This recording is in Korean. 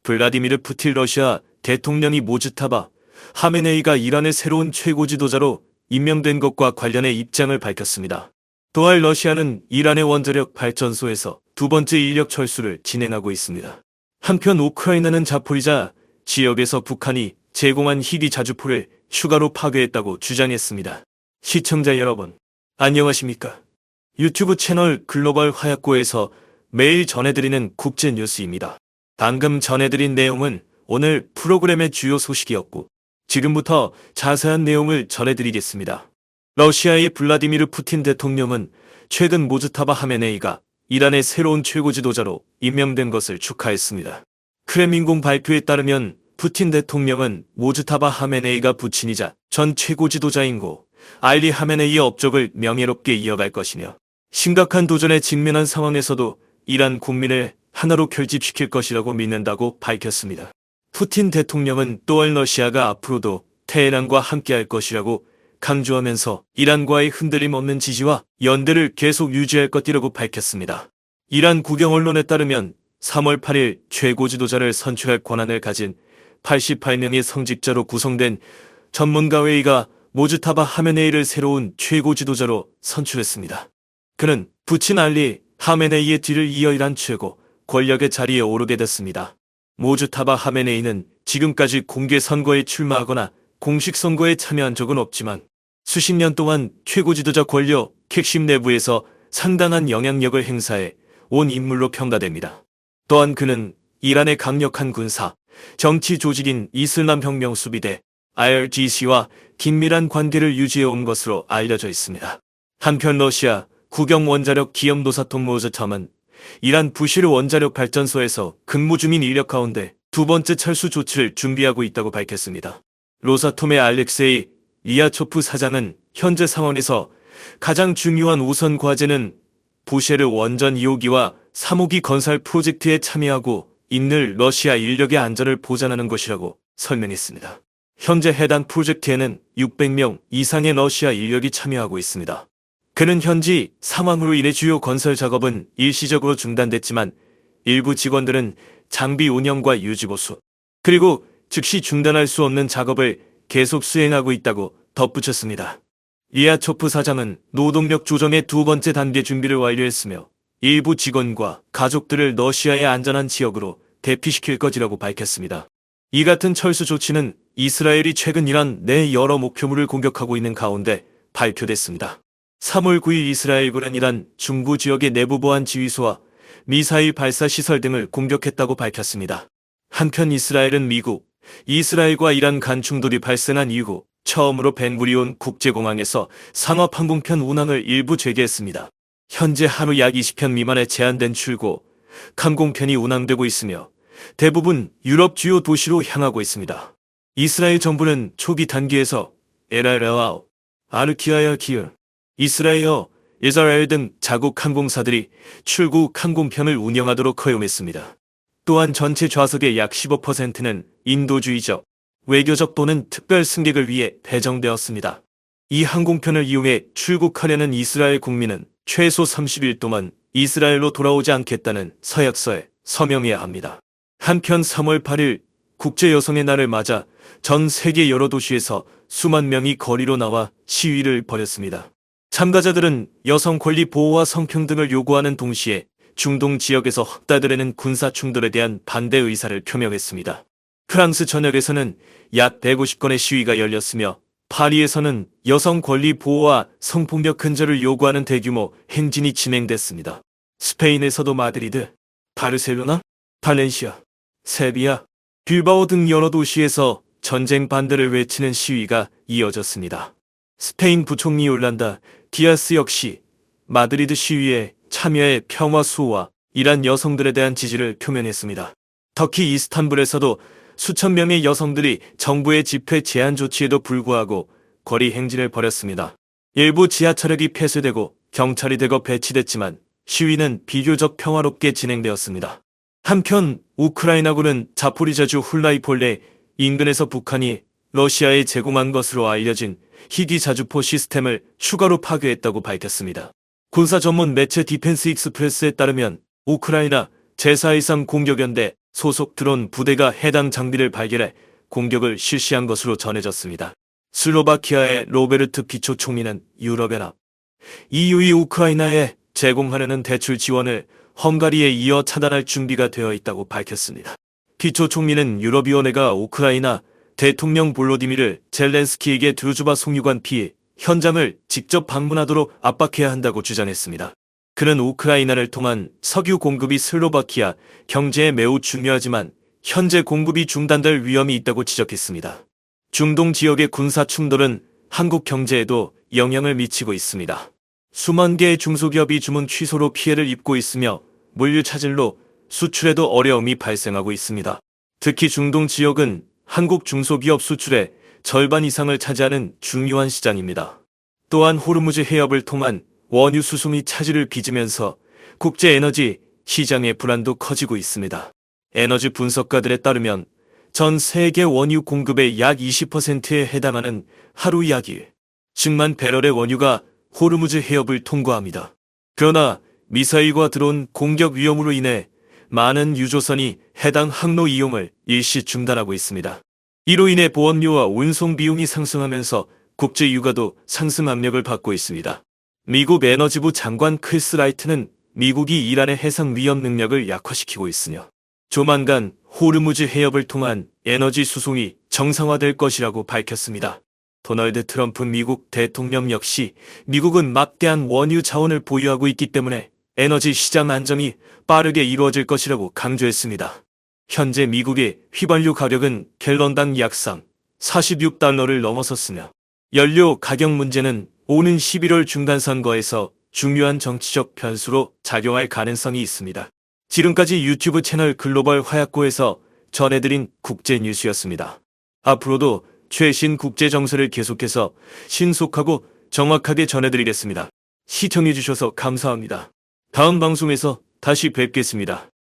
블라디미르 푸틴 러시아 대통령이 모즈타바 하메네이가 이란의 새로운 최고 지도자로 임명된 것과 관련해 입장을 밝혔습니다. 또한 러시아는 이란의 원자력 발전소에서 두 번째 인력 철수를 진행하고 있습니다. 한편 우크라이나는 자포리자 지역에서 북한이 제공한 희귀 자주포를 추가로 파괴했다고 주장했습니다. 시청자 여러분, 안녕하십니까? 유튜브 채널 글로벌 화약고에서 매일 전해드리는 국제 뉴스입니다. 방금 전해드린 내용은 오늘 프로그램의 주요 소식이었고, 지금부터 자세한 내용을 전해드리겠습니다. 러시아의 블라디미르 푸틴 대통령은 최근 모즈타바 하메네이가 이란의 새로운 최고 지도자로 임명된 것을 축하했습니다. 크렘린궁 발표에 따르면 푸틴 대통령은 모즈타바 하메네이가 부친이자 전 최고 지도자인고 알리 하메네이의 업적을 명예롭게 이어갈 것이며 심각한 도전에 직면한 상황에서도 이란 국민을 하나로 결집시킬 것이라고 믿는다고 밝혔습니다. 푸틴 대통령은 또한 러시아가 앞으로도 테헤란과 함께할 것이라고 강조하면서 이란과의 흔들림 없는 지지와 연대를 계속 유지할 것이라고 밝혔습니다. 이란 국영 언론에 따르면 3월 8일 최고 지도자를 선출할 권한을 가진 88명의 성직자로 구성된 전문가회의가 모즈타바 하메네이를 새로운 최고 지도자로 선출했습니다. 그는 부친 알리 하메네이의 뒤를 이어 이란 최고 권력의 자리에 오르게 됐습니다. 모즈타바 하메네이는 지금까지 공개 선거에 출마하거나 공식 선거에 참여한 적은 없지만 수십 년 동안 최고 지도자 권력 핵심 내부에서 상당한 영향력을 행사해 온 인물로 평가됩니다. 또한 그는 이란의 강력한 군사, 정치 조직인 이슬람 혁명 수비대 IRGC와 긴밀한 관계를 유지해온 것으로 알려져 있습니다. 한편 러시아 국영 원자력 기업 노사통 로스아톰은 이란 부시르 원자력 발전소에서 근무 중인 인력 가운데 두 번째 철수 조치를 준비하고 있다고 밝혔습니다. 로사톰의 알렉세이 리아초프 사장은 현재 상황에서 가장 중요한 우선 과제는 부쉐르 원전 2호기와 3호기 건설 프로젝트에 참여하고 있는 러시아 인력의 안전을 보장하는 것이라고 설명했습니다. 현재 해당 프로젝트에는 600명 이상의 러시아 인력이 참여하고 있습니다. 그는 현지 상황으로 인해 주요 건설 작업은 일시적으로 중단됐지만 일부 직원들은 장비 운영과 유지 보수, 그리고 즉시 중단할 수 없는 작업을 계속 수행하고 있다고 덧붙였습니다. 리아초프 사장은 노동력 조정의 두 번째 단계 준비를 완료했으며 일부 직원과 가족들을 러시아의 안전한 지역으로 대피시킬 것이라고 밝혔습니다. 이 같은 철수 조치는 이스라엘이 최근 이란 내 여러 목표물을 공격하고 있는 가운데 발표됐습니다. 3월 9일 이스라엘군은 이란 중부 지역의 내부 보안 지휘소와 미사일 발사 시설 등을 공격했다고 밝혔습니다. 한편 이스라엘은 미국, 이스라엘과 이란 간 충돌이 발생한 이후 처음으로 벤구리온 국제공항에서 상업 항공편 운항을 일부 재개했습니다. 현재 하루 약 20편 미만의 제한된 출고 항공편이 운항되고 있으며 대부분 유럽 주요 도시로 향하고 있습니다. 이스라엘 정부는 초기 단계에서 엘알라와 아르키아야 키르, 이스라엘 등 자국 항공사들이 출국 항공편을 운영하도록 허용했습니다. 또한 전체 좌석의 약 15%는 인도주의적, 외교적 또는 특별 승객을 위해 배정되었습니다. 이 항공편을 이용해 출국하려는 이스라엘 국민은 최소 30일 동안 이스라엘로 돌아오지 않겠다는 서약서에 서명해야 합니다. 한편 3월 8일 국제여성의 날을 맞아 전 세계 여러 도시에서 수만 명이 거리로 나와 시위를 벌였습니다. 참가자들은 여성 권리 보호와 성평등을 요구하는 동시에 중동 지역에서 확대되는 군사 충돌에 대한 반대 의사를 표명했습니다. 프랑스 전역에서는 약 150건의 시위가 열렸으며 파리에서는 여성 권리 보호와 성폭력 근절을 요구하는 대규모 행진이 진행됐습니다. 스페인에서도 마드리드, 바르셀로나, 발렌시아, 세비야, 빌바오 등 여러 도시에서 전쟁 반대를 외치는 시위가 이어졌습니다. 스페인 부총리 올란다 디아스 역시 마드리드 시위에 참여해 평화 수호와 이란 여성들에 대한 지지를 표명했습니다. 터키 이스탄불에서도 수천 명의 여성들이 정부의 집회 제한 조치에도 불구하고 거리 행진을 벌였습니다. 일부 지하철역이 폐쇄되고 경찰이 대거 배치됐지만 시위는 비교적 평화롭게 진행되었습니다. 한편 우크라이나군은 자포리자주 훌라이폴레 인근에서 북한이 러시아에 제공한 것으로 알려진 희귀 자주포 시스템을 추가로 파괴했다고 밝혔습니다. 군사 전문 매체 디펜스 익스프레스에 따르면 우크라이나 제4 이상 공격연대 소속 드론 부대가 해당 장비를 발견해 공격을 실시한 것으로 전해졌습니다. 슬로바키아의 로베르트 피초 총리는 유럽연합, EU이 우크라이나에 제공하려는 대출 지원을 헝가리에 이어 차단할 준비가 되어 있다고 밝혔습니다. 피초 총리는 유럽위원회가 우크라이나 대통령 볼로디미르 젤렌스키에게 드루즈바 송유관 피해 현장을 직접 방문하도록 압박해야 한다고 주장했습니다. 그는 우크라이나를 통한 석유 공급이 슬로바키아 경제에 매우 중요하지만 현재 공급이 중단될 위험이 있다고 지적했습니다. 중동 지역의 군사 충돌은 한국 경제에도 영향을 미치고 있습니다. 수만 개의 중소기업이 주문 취소로 피해를 입고 있으며 물류 차질로 수출에도 어려움이 발생하고 있습니다. 특히 중동 지역은 한국 중소기업 수출의 절반 이상을 차지하는 중요한 시장입니다. 또한 호르무즈 해협을 통한 원유 수송이 차질을 빚으면서 국제 에너지 시장의 불안도 커지고 있습니다. 에너지 분석가들에 따르면 전 세계 원유 공급의 약 20%에 해당하는 하루 약 10만 배럴의 원유가 호르무즈 해협을 통과합니다. 그러나 미사일과 드론 공격 위험으로 인해 많은 유조선이 해당 항로 이용을 일시 중단하고 있습니다. 이로 인해 보험료와 운송 비용이 상승하면서 국제 유가도 상승 압력을 받고 있습니다. 미국 에너지부 장관 크리스 라이트는 미국이 이란의 해상 위협 능력을 약화시키고 있으며 조만간 호르무즈 해협을 통한 에너지 수송이 정상화될 것이라고 밝혔습니다. 도널드 트럼프 미국 대통령 역시 미국은 막대한 원유 자원을 보유하고 있기 때문에 에너지 시장 안정이 빠르게 이루어질 것이라고 강조했습니다. 현재 미국의 휘발유 가격은 갤런당 약 46달러를 넘어섰으며 연료 가격 문제는 오는 11월 중간선거에서 중요한 정치적 변수로 작용할 가능성이 있습니다. 지금까지 유튜브 채널 글로벌 화약고에서 전해드린 국제 뉴스였습니다. 앞으로도 최신 국제 정세를 계속해서 신속하고 정확하게 전해드리겠습니다. 시청해주셔서 감사합니다. 다음 방송에서 다시 뵙겠습니다.